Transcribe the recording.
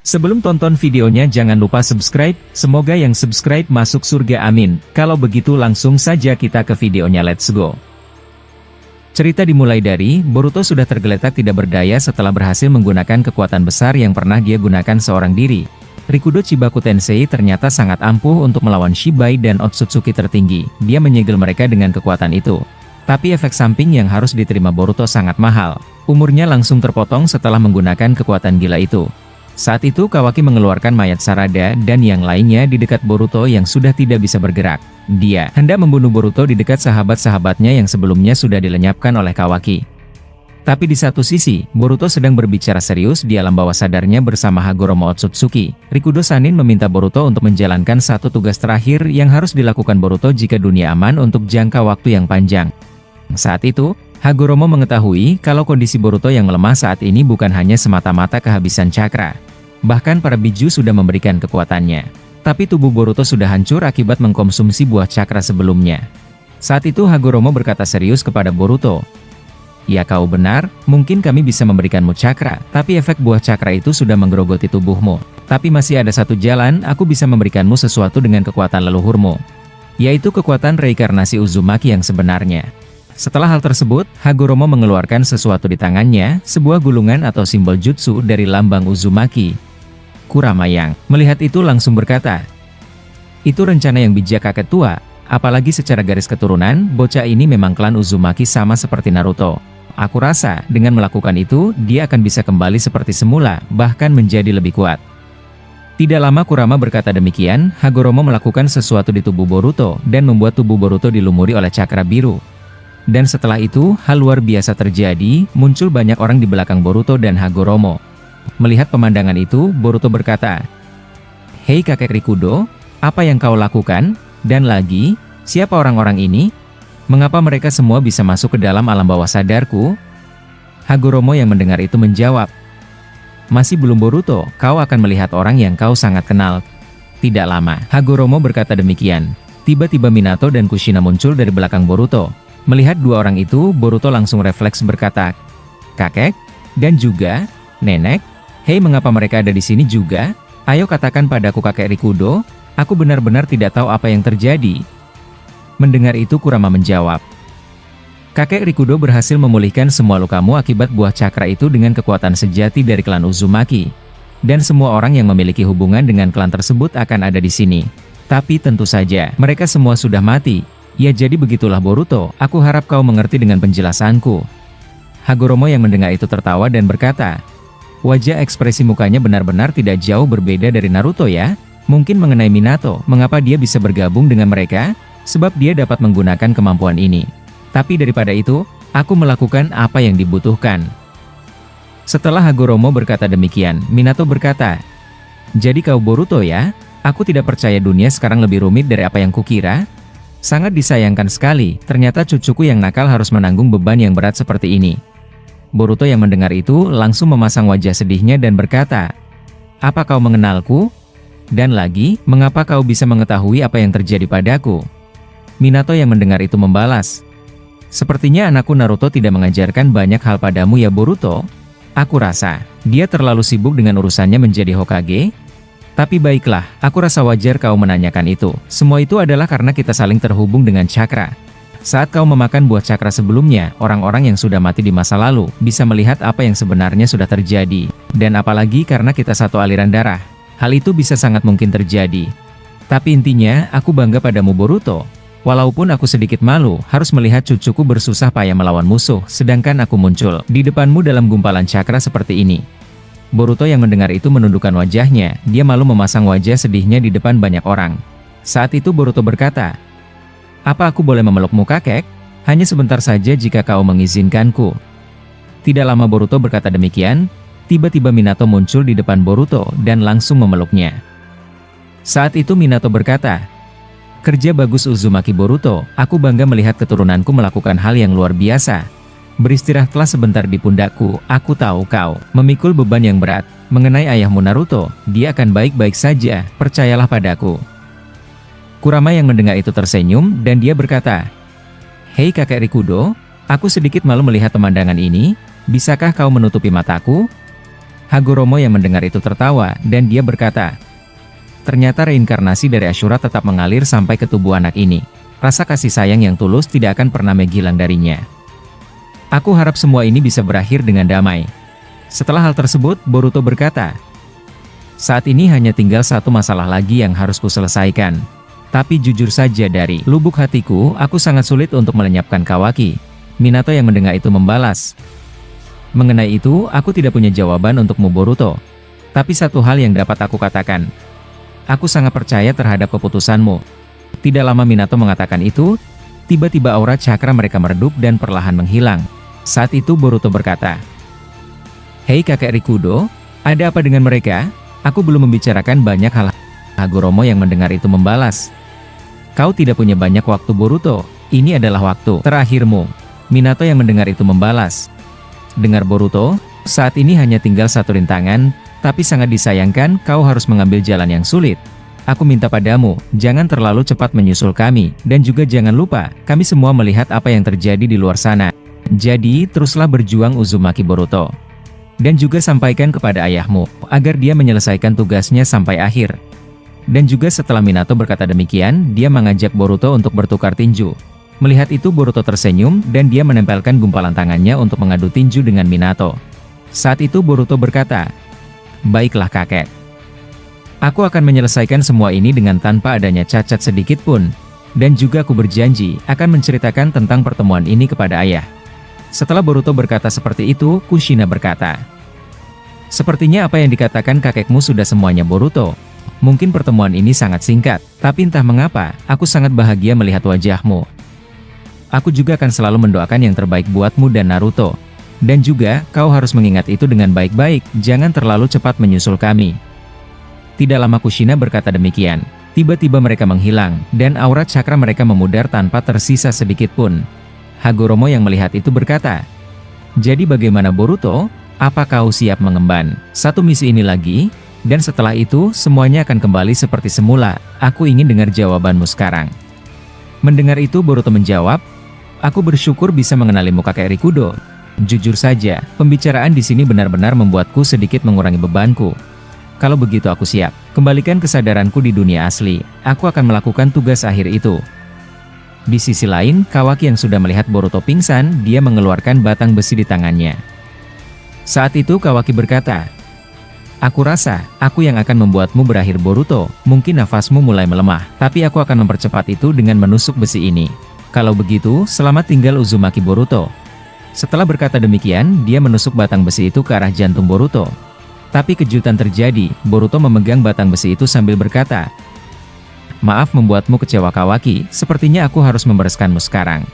Sebelum tonton videonya jangan lupa subscribe, semoga yang subscribe masuk surga amin. Kalau begitu langsung saja kita ke videonya, let's go. Cerita dimulai dari, Boruto sudah tergeletak tidak berdaya setelah berhasil menggunakan kekuatan besar yang pernah dia gunakan seorang diri. Rikudo Chibaku Tensei ternyata sangat ampuh untuk melawan Shibai dan Otsutsuki tertinggi, dia menyegel mereka dengan kekuatan itu. Tapi efek samping yang harus diterima Boruto sangat mahal. Umurnya langsung terpotong setelah menggunakan kekuatan gila itu. Saat itu Kawaki mengeluarkan mayat Sarada dan yang lainnya di dekat Boruto yang sudah tidak bisa bergerak. Dia hendak membunuh Boruto di dekat sahabat-sahabatnya yang sebelumnya sudah dilenyapkan oleh Kawaki. Tapi di satu sisi, Boruto sedang berbicara serius di alam bawah sadarnya bersama Hagoromo Otsutsuki. Rikudo Sanin meminta Boruto untuk menjalankan satu tugas terakhir yang harus dilakukan Boruto jika dunia aman untuk jangka waktu yang panjang. Saat itu, Hagoromo mengetahui kalau kondisi Boruto yang melemah saat ini bukan hanya semata-mata kehabisan cakra. Bahkan para biju sudah memberikan kekuatannya. Tapi tubuh Boruto sudah hancur akibat mengkonsumsi buah cakra sebelumnya. Saat itu Hagoromo berkata serius kepada Boruto. Ya kau benar, mungkin kami bisa memberikanmu cakra, tapi efek buah cakra itu sudah menggerogoti tubuhmu. Tapi masih ada satu jalan, aku bisa memberikanmu sesuatu dengan kekuatan leluhurmu. Yaitu kekuatan reinkarnasi Uzumaki yang sebenarnya. Setelah hal tersebut, Hagoromo mengeluarkan sesuatu di tangannya, sebuah gulungan atau simbol jutsu dari lambang Uzumaki. Kurama yang melihat itu langsung berkata, itu rencana yang bijak kakek tua, apalagi secara garis keturunan, bocah ini memang klan Uzumaki sama seperti Naruto. Aku rasa, dengan melakukan itu, dia akan bisa kembali seperti semula, bahkan menjadi lebih kuat. Tidak lama Kurama berkata demikian, Hagoromo melakukan sesuatu di tubuh Boruto, dan membuat tubuh Boruto dilumuri oleh cakra biru. Dan setelah itu, hal luar biasa terjadi, muncul banyak orang di belakang Boruto dan Hagoromo. Melihat pemandangan itu, Boruto berkata, "Hei kakek Rikudo, apa yang kau lakukan? Dan lagi, siapa orang-orang ini? Mengapa mereka semua bisa masuk ke dalam alam bawah sadarku?" Hagoromo yang mendengar itu menjawab, "Masih belum Boruto, kau akan melihat orang yang kau sangat kenal." Tidak lama, Hagoromo berkata demikian. Tiba-tiba Minato dan Kushina muncul dari belakang Boruto. Melihat dua orang itu, Boruto langsung refleks berkata, "Kakek? Dan juga, nenek? Hei, mengapa mereka ada di sini juga? Ayo katakan padaku kakek Rikudo, aku benar-benar tidak tahu apa yang terjadi." Mendengar itu Kurama menjawab, "Kakek Rikudo berhasil memulihkan semua lukamu akibat buah cakra itu dengan kekuatan sejati dari klan Uzumaki. Dan semua orang yang memiliki hubungan dengan klan tersebut akan ada di sini. Tapi tentu saja, mereka semua sudah mati. Ya jadi begitulah Boruto, aku harap kau mengerti dengan penjelasanku." Hagoromo yang mendengar itu tertawa dan berkata, "Wajah ekspresi mukanya benar-benar tidak jauh berbeda dari Naruto ya. Mungkin mengenai Minato, mengapa dia bisa bergabung dengan mereka? Sebab dia dapat menggunakan kemampuan ini. Tapi daripada itu, aku melakukan apa yang dibutuhkan." Setelah Hagoromo berkata demikian, Minato berkata, "Jadi kau Boruto ya? Aku tidak percaya dunia sekarang lebih rumit dari apa yang kukira. Sangat disayangkan sekali, ternyata cucuku yang nakal harus menanggung beban yang berat seperti ini." Boruto yang mendengar itu langsung memasang wajah sedihnya dan berkata, "Apa kau mengenalku? Dan lagi, mengapa kau bisa mengetahui apa yang terjadi padaku?" Minato yang mendengar itu membalas, "Sepertinya anakku Naruto tidak mengajarkan banyak hal padamu ya Boruto. Aku rasa, dia terlalu sibuk dengan urusannya menjadi Hokage. Tapi baiklah, aku rasa wajar kau menanyakan itu. Semua itu adalah karena kita saling terhubung dengan cakra. Saat kau memakan buah cakra sebelumnya, orang-orang yang sudah mati di masa lalu bisa melihat apa yang sebenarnya sudah terjadi. Dan apalagi karena kita satu aliran darah, hal itu bisa sangat mungkin terjadi. Tapi intinya, aku bangga padamu Boruto. Walaupun aku sedikit malu, harus melihat cucuku bersusah payah melawan musuh, sedangkan aku muncul di depanmu dalam gumpalan cakra seperti ini." Boruto yang mendengar itu menundukkan wajahnya, dia malu memasang wajah sedihnya di depan banyak orang. Saat itu Boruto berkata, "Apa aku boleh memelukmu kakek? Hanya sebentar saja jika kau mengizinkanku." Tidak lama Boruto berkata demikian, tiba-tiba Minato muncul di depan Boruto dan langsung memeluknya. Saat itu Minato berkata, "Kerja bagus Uzumaki Boruto, aku bangga melihat keturunanku melakukan hal yang luar biasa. Beristirahatlah sebentar di pundakku, aku tahu kau memikul beban yang berat. Mengenai ayahmu Naruto, dia akan baik-baik saja, percayalah padaku." Kurama yang mendengar itu tersenyum, dan dia berkata, "Hei kakek Rikudo, aku sedikit malu melihat pemandangan ini, bisakah kau menutupi mataku?" Hagoromo yang mendengar itu tertawa, dan dia berkata, ternyata reinkarnasi dari Ashura tetap mengalir sampai ke tubuh anak ini. Rasa kasih sayang yang tulus tidak akan pernah menghilang darinya. Aku harap semua ini bisa berakhir dengan damai. Setelah hal tersebut, Boruto berkata, saat ini hanya tinggal satu masalah lagi yang harus kuselesaikan. Tapi jujur saja dari lubuk hatiku, aku sangat sulit untuk melenyapkan Kawaki. Minato yang mendengar itu membalas. Mengenai itu, aku tidak punya jawaban untukmu Boruto. Tapi satu hal yang dapat aku katakan. Aku sangat percaya terhadap keputusanmu. Tidak lama Minato mengatakan itu, tiba-tiba aura cakra mereka meredup dan perlahan menghilang. Saat itu Boruto berkata, hei kakek Rikudo, ada apa dengan mereka? Aku belum membicarakan banyak hal. Hagoromo yang mendengar itu membalas. Kau tidak punya banyak waktu Boruto, ini adalah waktu terakhirmu. Minato yang mendengar itu membalas. Dengar Boruto, saat ini hanya tinggal satu rintangan, tapi sangat disayangkan kau harus mengambil jalan yang sulit. Aku minta padamu, jangan terlalu cepat menyusul kami, dan juga jangan lupa, kami semua melihat apa yang terjadi di luar sana. Jadi, teruslah berjuang Uzumaki Boruto. Dan juga sampaikan kepada ayahmu, agar dia menyelesaikan tugasnya sampai akhir. Dan juga setelah Minato berkata demikian, dia mengajak Boruto untuk bertukar tinju. Melihat itu Boruto tersenyum, dan dia menempelkan gumpalan tangannya untuk mengadu tinju dengan Minato. Saat itu Boruto berkata, baiklah kakek. Aku akan menyelesaikan semua ini dengan tanpa adanya cacat sedikit pun. Dan juga aku berjanji, akan menceritakan tentang pertemuan ini kepada ayah. Setelah Boruto berkata seperti itu, Kushina berkata, sepertinya apa yang dikatakan kakekmu sudah semuanya Boruto. Mungkin pertemuan ini sangat singkat, tapi entah mengapa, aku sangat bahagia melihat wajahmu. Aku juga akan selalu mendoakan yang terbaik buatmu dan Naruto. Dan juga, kau harus mengingat itu dengan baik-baik, jangan terlalu cepat menyusul kami. Tidak lama Kushina berkata demikian. Tiba-tiba mereka menghilang, dan aura cakra mereka memudar tanpa tersisa sedikit pun. Hagoromo yang melihat itu berkata, jadi bagaimana Boruto? Apa kau siap mengemban satu misi ini lagi? Dan setelah itu, semuanya akan kembali seperti semula. Aku ingin dengar jawabanmu sekarang. Mendengar itu Boruto menjawab, aku bersyukur bisa mengenalimu kakek Rikudo. Jujur saja, pembicaraan di sini benar-benar membuatku sedikit mengurangi bebanku. Kalau begitu aku siap. Kembalikan kesadaranku di dunia asli. Aku akan melakukan tugas akhir itu. Di sisi lain, Kawaki yang sudah melihat Boruto pingsan, dia mengeluarkan batang besi di tangannya. Saat itu Kawaki berkata, aku rasa, aku yang akan membuatmu berakhir Boruto. Mungkin nafasmu mulai melemah, tapi aku akan mempercepat itu dengan menusuk besi ini. Kalau begitu, selamat tinggal Uzumaki Boruto. Setelah berkata demikian, dia menusuk batang besi itu ke arah jantung Boruto. Tapi kejutan terjadi, Boruto memegang batang besi itu sambil berkata, maaf membuatmu kecewa Kawaki, sepertinya aku harus membereskanmu sekarang.